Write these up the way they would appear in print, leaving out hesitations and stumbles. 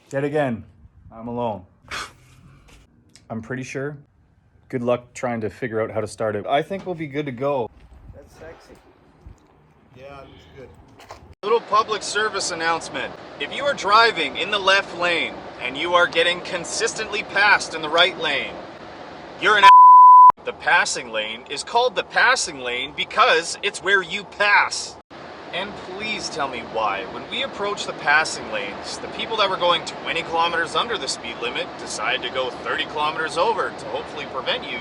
Yet again, I'm alone. I'm pretty sure. Good luck trying to figure out how to start it. I think we'll be good to go. That's sexy. Yeah, it looks good. Little public service announcement. If you are driving in the left lane and you are getting consistently passed in the right lane, you're an The passing lane is called the passing lane because it's where you pass. And please tell me why, when we approach the passing lanes, the people that were going 20 kilometers under the speed limit decide to go 30 kilometers over to hopefully prevent you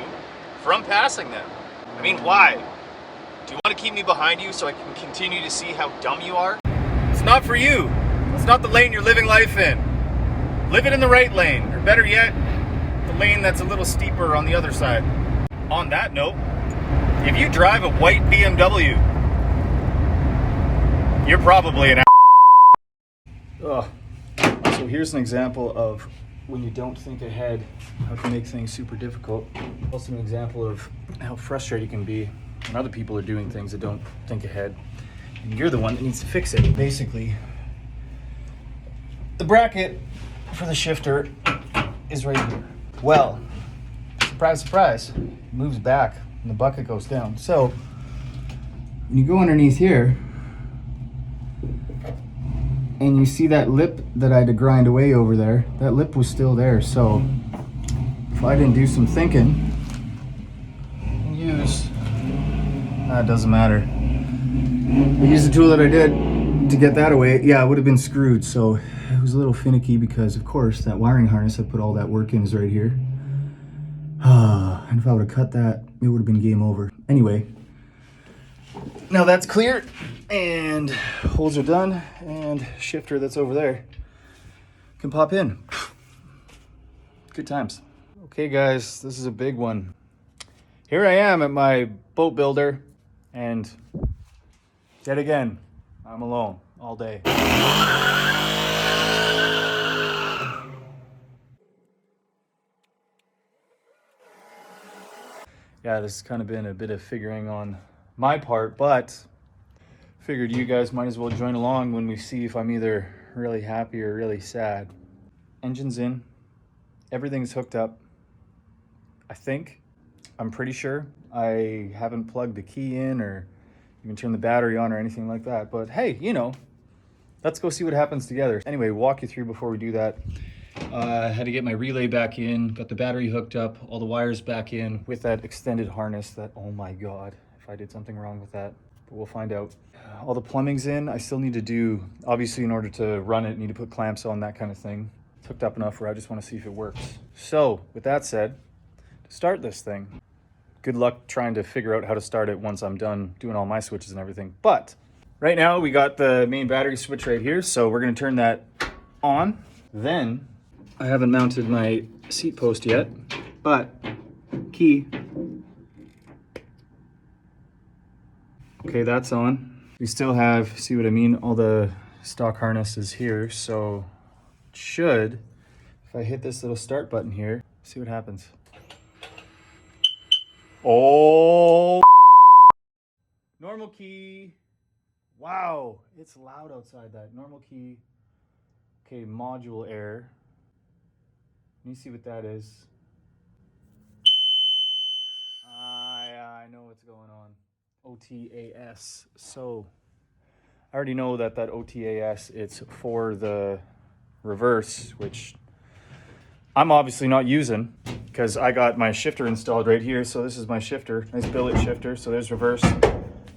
from passing them. I mean, why? Do you want to keep me behind you so I can continue to see how dumb you are? It's not for you. It's not the lane you're living life in. Live it in the right lane, or better yet, the lane that's a little steeper on the other side. On that note, if you drive a white BMW, you're probably an Ugh. So here's an example of when you don't think ahead, how it can make things super difficult. Also an example of how frustrating it can be when other people are doing things that don't think ahead. And you're the one that needs to fix it. Basically, the bracket for the shifter is right here. Well, surprise, surprise, it moves back and the bucket goes down. So when you go underneath here, and you see that lip that I had to grind away over there, that lip was still there. So if I didn't do some thinking and use, it doesn't matter. I used the tool that I did to get that away. Yeah, it would have been screwed. So it was a little finicky because of course that wiring harness I put all that work in is right here. And if I would have cut that, it would have been game over. Anyway, now that's clear. And holes are done, and shifter that's over there can pop in. Good times. Okay guys, this is a big one. Here I am at my boat builder, and yet again, I'm alone all day. Yeah, this has kind of been a bit of figuring on my part, but figured you guys might as well join along when we see if I'm either really happy or really sad. Engine's in, everything's hooked up. I think, I'm pretty sure. I haven't plugged the key in or even turned the battery on or anything like that. But hey, you know, let's go see what happens together. Anyway, walk you through before we do that. I had to get my relay back in, got the battery hooked up, all the wires back in with that extended harness that, oh my God, if I did something wrong with that. But we'll find out. All the plumbing's in. I still need to do, obviously in order to run it, need to put clamps on, that kind of thing. It's hooked up enough where I just want to see if it works. So with that said, to start this thing, good luck trying to figure out how to start it once I'm done doing all my switches and everything. But right now we got the main battery switch right here. So we're going to turn that on. Then I haven't mounted my seat post yet, but key. Okay, that's on. We still have, see what I mean? All the stock harness is here, so it should, if I hit this little start button here, see what happens. Oh, normal key. Wow, it's loud outside that. Normal key. Okay, module error. Let me see what that is. Yeah, I know what's going on. OTAS. So I already know that OTAS, it's for the reverse, which I'm obviously not using because I got my shifter installed right here. So this is my shifter, nice billet shifter. So there's reverse,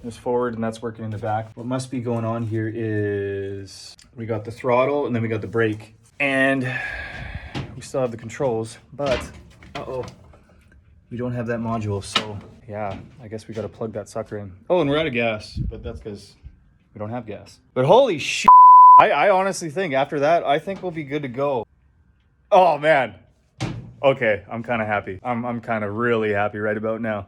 there's forward, and that's working in the back. What must be going on here is we got the throttle and then we got the brake, and we still have the controls, but we don't have that module. So yeah, I guess we got to plug that sucker in. Oh, and we're out of gas, but that's because we don't have gas. But holy shit, I honestly think after that, I think we'll be good to go. Oh man. Okay, I'm kind of happy. I'm kind of really happy right about now.